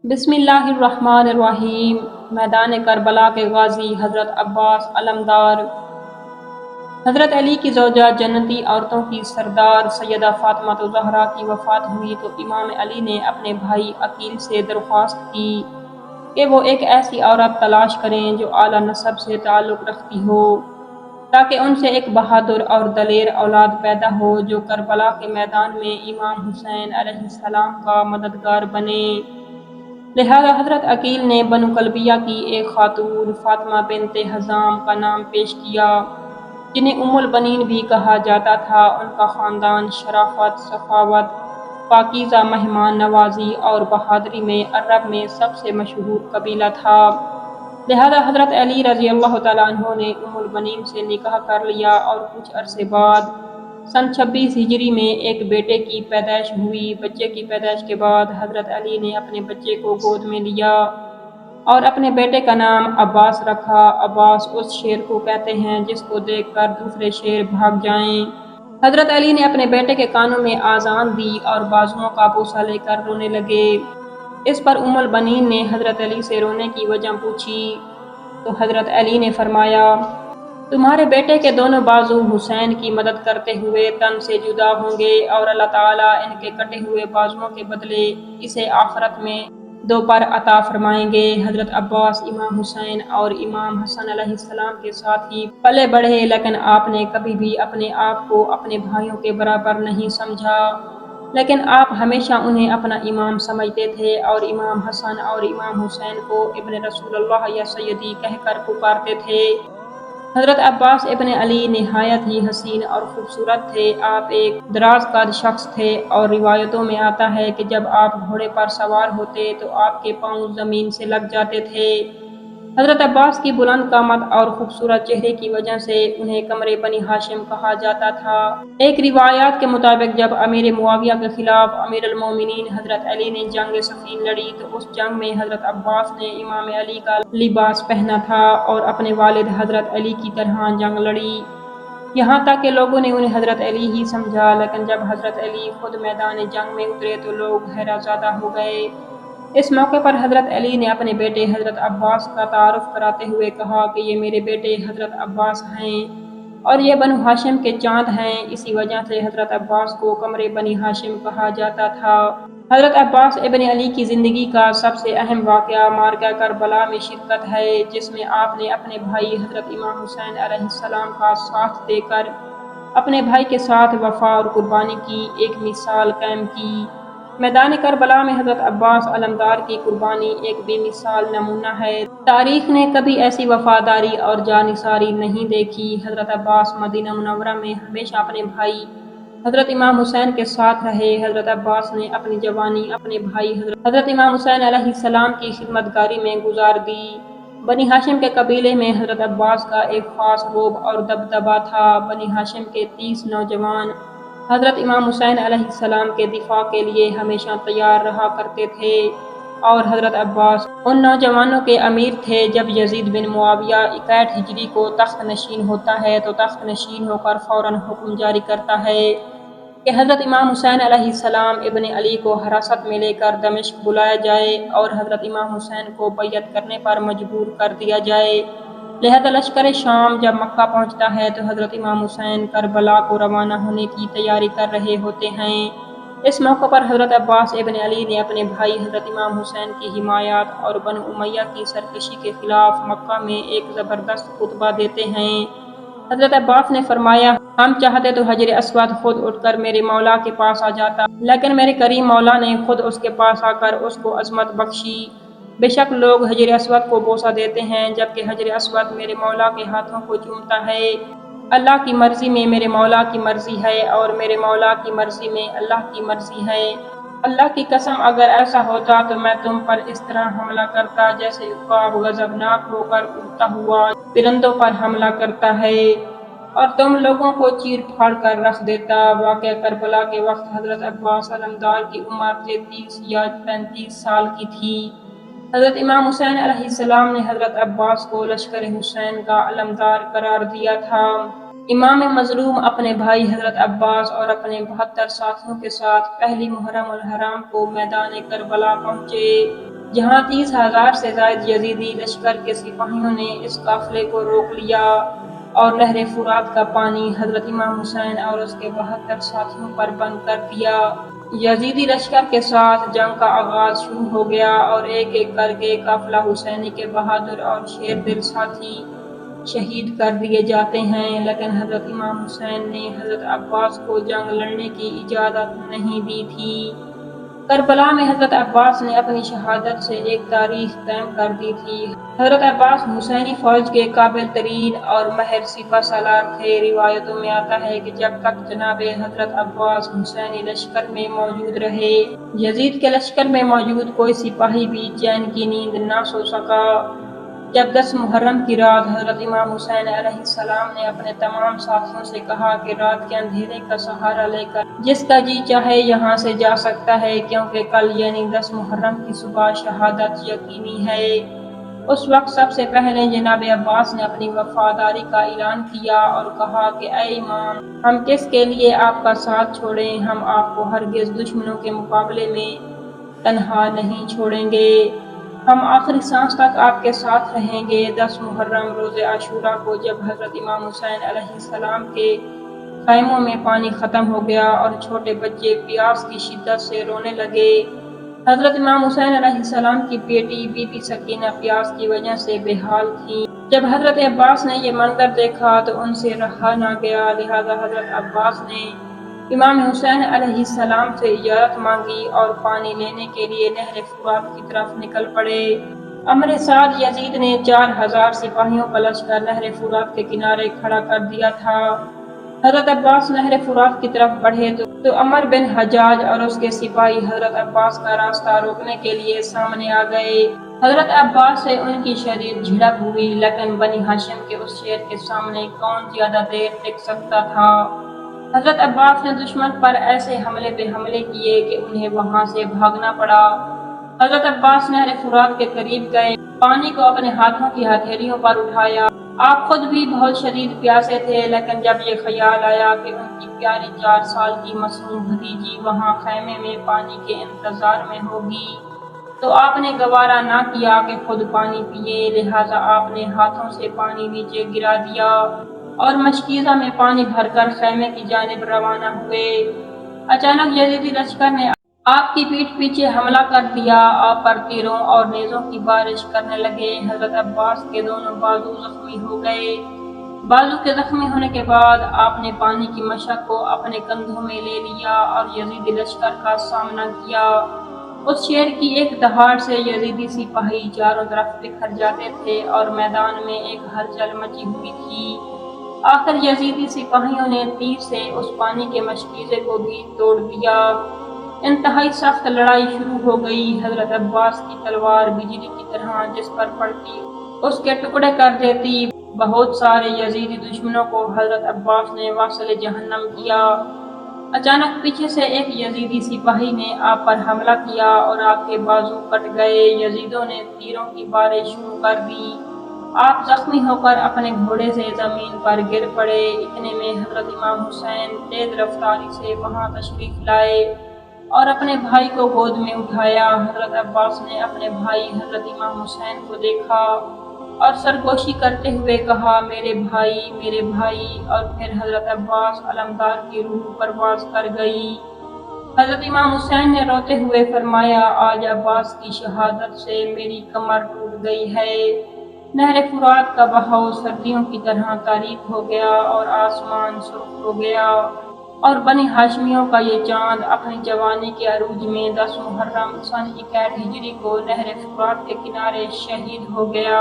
बिस्मिल्लाहिर्रहमानिर्रहीम। मैदान करबला के गाजी हज़रत अब्बास अलमदार। हज़रत अली की ज़ौजा जन्नती औरतों की सरदार सैयदा फ़ातिमा ज़हरा की वफ़ात हुई तो इमाम अली ने अपने भाई अकील से दरख्वास्त की कि वो एक ऐसी औरत तलाश करें जो आला नस्ब से ताल्लुक़ रखती हो, ताकि उनसे एक बहादुर और दलेर औलाद पैदा हो जो करबला के मैदान में इमाम हुसैन अलैहिस्सलाम का मददगार बने। लिहाजा हज़रत अकील ने बनु कलबिया की एक खातून फ़ातिमा बिन्ते हज़ाम का नाम पेश किया, जिन्हें उम्मुल बनीन भी कहा जाता था। उनका ख़ानदान शराफ़त, सखावत, पाकीज़ा मेहमान नवाज़ी और बहादुरी में अरब में सबसे मशहूर कबीला था। लिहाजा हज़रत अली रज़ी अल्लाह तआला अन्हु ने उम्मुल बनीन से निकाह कर लिया और कुछ अरसे बाद सन 26 हिजरी में एक बेटे की पैदाइश हुई। बच्चे की पैदाइश के बाद हज़रत अली ने अपने बच्चे को गोद में लिया और अपने बेटे का नाम अब्बास रखा। अब्बास उस शेर को कहते हैं जिसको देखकर दूसरे शेर भाग जाएं। हज़रत अली ने अपने बेटे के कानों में आज़ान दी और बाजुओं का बोसा लेकर रोने लगे। इस पर उम्मुल बनीन ने हज़रत अली से रोने की वजह पूछी तो हज़रत अली ने फरमाया, तुम्हारे बेटे के दोनों बाजू हुसैन की मदद करते हुए तन से जुदा होंगे और अल्लाह ताला इनके कटे हुए बाजुओं के बदले इसे आखिरत में दो पर अता फरमाएंगे। हज़रत अब्बास इमाम हुसैन और इमाम हसन अलैहिस्सलाम के साथ ही पले बढ़े, लेकिन आपने कभी भी अपने आप को अपने भाइयों के बराबर नहीं समझा, लेकिन आप हमेशा उन्हें अपना इमाम समझते थे और इमाम हसन और इमाम हुसैन को इब्न रसूलुल्लाह या सैयदी कहकर पुकारते थे। हज़रत अब्बास इब्न अली निहायत ही हसीन और ख़ूबसूरत थे। आप एक दराज कद शख्स थे और रिवायतों में आता है कि जब आप घोड़े पर सवार होते तो आपके पाँव ज़मीन से लग जाते थे। हज़रत अब्बास की बुलंद कामत और ख़ूबसूरत चेहरे की वजह से उन्हें कमरे बनी हाशिम कहा जाता था। एक रिवायत के मुताबिक जब अमीर मुआविया के खिलाफ अमीरुल मोमिनीन हज़रत अली ने जंग सफ़ीन लड़ी तो उस जंग में हज़रत अब्बास ने इमाम अली का लिबास पहना था और अपने वालिद हज़रत अली की तरह जंग लड़ी। यहाँ तक कि लोगों ने उन्हें हज़रत अली ही समझा, लेकिन जब हज़रत अली खुद मैदान जंग में उतरे तो लोग हैरानज़दा हो गए। इस मौके पर हज़रत अली ने अपने बेटे हज़रत अब्बास का तारुफ कराते हुए कहा कि ये मेरे बेटे हज़रत अब्बास हैं और ये बनु हाशिम के चाँद हैं। इसी वजह से हज़रत अब्बास को कमरे बनी हाशिम कहा जाता था। हज़रत अब्बास इब्न अली की ज़िंदगी का सबसे अहम वाक़या मार्का करबला में शिरकत है, जिसमें आपने अपने भाई हज़रत इमाम हुसैन अलैहिस्सलाम का साथ देकर अपने भाई के साथ वफ़ा और कुर्बानी की एक मिसाल कायम की। मैदान करबला में हज़रत अब्बास अलमदार की कुर्बानी एक बेमिसाल नमूना है। तारीख़ ने कभी ऐसी वफ़ादारी और जानिसारी नहीं देखी। हज़रत अब्बास मदीना मुनव्वरा में हमेशा अपने भाई हज़रत इमाम हुसैन के साथ रहे। हज़रत अब्बास ने अपनी जवानी अपने भाई हज़रत इमाम हुसैन अलैहिस्सलाम की खिदमतगारी में गुजार दी। बनी हाशिम के कबीले में हज़रत अब्बास का एक ख़ास रोब और दबदबा था। बनी हाशिम के 30 नौजवान हज़रत इमाम हुसैन अलैहिस्सलाम के दिफा के लिए हमेशा तैयार रहा करते थे और हज़रत अब्बास उन नौजवानों के अमीर थे। जब यजीद बिन मुआविया 61 हिजरी को तख्त नशीन होता है तो तख्त नशीन होकर फ़ौरन हुक्म जारी करता है कि हज़रत इमाम हुसैन अलैहिस्सलाम इब्न अली को हिरासत में लेकर दमिश्क बुलाया जाए और हज़रत इमाम हुसैन को बैयत करने पर मजबूर कर दिया जाए। लिहाजा लश्कर शाम जब मक्का पहुंचता है तो हज़रत इमाम हुसैन करबला को रवाना होने की तैयारी कर रहे होते हैं। इस मौके पर हज़रत अब्बास इब्न अली ने अपने भाई हज़रत इमाम हुसैन की हिमायत और बनु उमैया की सरकशी के खिलाफ मक्का में एक ज़बरदस्त खुतबा देते हैं। हज़रत अब्बास ने फरमाया, हम चाहते तो हजर अस्वद खुद उठकर मेरे मौला के पास आ जाता, लेकिन मेरे करीम मौला ने खुद उसके पास आकर उसको अज़मत बख्शी। बेशक लोग हजर अस्वद को बोसा देते हैं जबकि हजर अस्वद मेरे मौला के हाथों को चूमता है। अल्लाह की मर्ज़ी में मेरे मौला की मर्ज़ी है और मेरे मौला की मर्ज़ी में अल्लाह की मर्ज़ी है। अल्लाह की कसम अगर ऐसा होता तो मैं तुम पर इस तरह हमला करता जैसे उक़ाब गज़बनाक होकर उड़ता हुआ परिंदों पर हमला करता है और तुम लोगों को चीर फाड़ कर रख देता। वाक़या करबला के वक्त हज़रत अब्बास अलमदार की उम्र 33 या 35 साल की थी। हज़रत इमाम हुसैन अलैहिस्सलाम ने हज़रत अब्बास को लश्कर हुसैन का अलमदार करार दिया था। इमाम मज़लूम अपने भाई हज़रत अब्बास और अपने 72 साथियों के साथ पहली मुहर्रम अल हराम को मैदान करबला पहुँचे। جہاں 30,000 سے زائد یزیدی لشکر کے سپاہیوں نے اس قافلے کو روک لیا اور نہر فرات کا پانی حضرت امام حسین اور اس کے 72 ساتھیوں پر بند کر دیا۔ یزیدی لشکر کے ساتھ جنگ کا آغاز شروع ہو گیا اور ایک ایک کر کے قافلہ حسینی کے بہادر اور شیر دل ساتھی شہید کر دیے جاتے ہیں، لیکن حضرت امام حسین نے حضرت عباس کو جنگ لڑنے کی اجازت نہیں دی تھی۔ کربلا میں حضرت عباس نے اپنی شہادت سے ایک تاریخ قائم کر دی تھی۔ حضرت عباس حسینی فوج کے قابل ترین اور ماہر سپہ سالار تھے۔ روایتوں میں آتا ہے کہ جب تک جناب حضرت عباس حسینی لشکر میں موجود رہے، یزید کے لشکر میں موجود کوئی سپاہی بھی چین کی نیند نہ سو سکا۔ جب 10 محرم کی رات حضرت امام حسین علیہ السلام نے اپنے تمام ساتھیوں سے کہا کہ رات کے اندھیرے کا سہارا لے کر جس کا جی چاہے یہاں سے جا سکتا ہے، کیونکہ کل یعنی 10 محرم کی صبح شہادت یقینی ہے، اس وقت سب سے پہلے جناب عباس نے اپنی وفاداری کا اعلان کیا اور کہا کہ اے امام، ہم کس کے لیے آپ کا ساتھ چھوڑیں، ہم آپ کو ہرگز دشمنوں کے مقابلے میں تنہا نہیں چھوڑیں گے، ہم آخری سانس تک آپ کے ساتھ رہیں گے۔ 10 محرم روز عاشوراء کو جب حضرت امام حسین علیہ السلام کے خیموں میں پانی ختم ہو گیا اور چھوٹے بچے پیاس کی شدت سے رونے لگے، حضرت امام حسین علیہ السلام کی بیٹی بی بی سکینہ پیاس کی وجہ سے بے حال تھیں۔ جب حضرت عباس نے یہ منظر دیکھا تو ان سے رہا نہ گیا، لہذا حضرت عباس نے امام حسین علیہ السلام سے اجازت مانگی اور پانی لینے کے لیے نہر فرات کی طرف نکل پڑے۔ امر سعد یزید نے 4,000 سپاہیوں کا لشکر نہر فرات کے کنارے کھڑا کر دیا تھا۔ حضرت عباس نہر فرات کی طرف بڑھے تو عمر بن حجاج اور اس کے سپاہی حضرت عباس کا راستہ روکنے کے لیے سامنے آ گئے۔ حضرت عباس سے ان کی شدید جھڑپ ہوئی، لیکن بنی ہاشم کے اس شیر کے سامنے کون زیادہ دیر ٹک سکتا تھا۔ حضرت عباس نے دشمن پر ایسے حملے پہ حملے کیے کہ انہیں وہاں سے بھاگنا پڑا۔ حضرت عباس نہر فرات کے قریب گئے، پانی کو اپنے ہاتھوں کی ہتھیلیوں پر اٹھایا۔ آپ خود بھی بہت شدید پیاسے تھے، لیکن جب یہ خیال آیا کہ ان کی پیاری 4 سال کی معصوم بھتیجی وہاں خیمے میں پانی کے انتظار میں ہوگی تو آپ نے گوارا نہ کیا کہ خود پانی پیے، لہٰذا آپ نے ہاتھوں سے پانی نیچے گرا دیا اور مشکیزہ میں پانی بھر کر خیمے کی جانب روانہ ہوئے۔ اچانک یزیدی لشکر نے آپ کی پیٹھ پیچھے حملہ کر دیا، آپ پر تیروں اور نیزوں کی بارش کرنے لگے۔ حضرت عباس کے دونوں بازو زخمی ہو گئے۔ بازو کے زخمی ہونے کے بعد آپ نے پانی کی مشق کو اپنے کندھوں میں لے لیا اور یزیدی لشکر کا سامنا کیا۔ اس شیر کی ایک دہاڑ سے یزیدی سپاہی چاروں طرف بکھر جاتے تھے اور میدان میں ایک ہلچل مچی ہوئی تھی۔ آخر یزیدی سپاہیوں نے تیر سے اس پانی کے مشکیزے کو بھی توڑ دیا۔ انتہائی سخت لڑائی شروع ہو گئی۔ حضرت عباس کی تلوار بجلی کی طرح جس پر پڑتی اس کے ٹکڑے کر دیتی۔ بہت سارے یزیدی دشمنوں کو حضرت عباس نے واصل جہنم کیا۔ اچانک پیچھے سے ایک یزیدی سپاہی نے آپ پر حملہ کیا اور آپ کے بازو کٹ گئے۔ یزیدوں نے تیروں کی بارش شروع کر دی۔ آپ زخمی ہو کر اپنے گھوڑے سے زمین پر گر پڑے۔ اتنے میں حضرت امام حسین تیز رفتاری سے وہاں تشریف لائے اور اپنے بھائی کو گود میں اٹھایا۔ حضرت عباس نے اپنے بھائی حضرت امام حسین کو دیکھا اور سرگوشی کرتے ہوئے کہا، میرے بھائی، اور پھر حضرت عباس علمدار کی روح پرواز کر گئی۔ حضرت امام حسین نے روتے ہوئے فرمایا، آج عباس کی شہادت سے میری کمر ٹوٹ گئی ہے۔ نہر فرات کا بہاؤ سردیوں کی طرح تاریک ہو گیا اور آسمان سرخ ہو گیا اور بنی ہاشمیوں کا یہ چاند اپنی جوانی کے عروج میں 10 محرم سن 61 ہجری کو نہر فرات کے کنارے شہید ہو گیا۔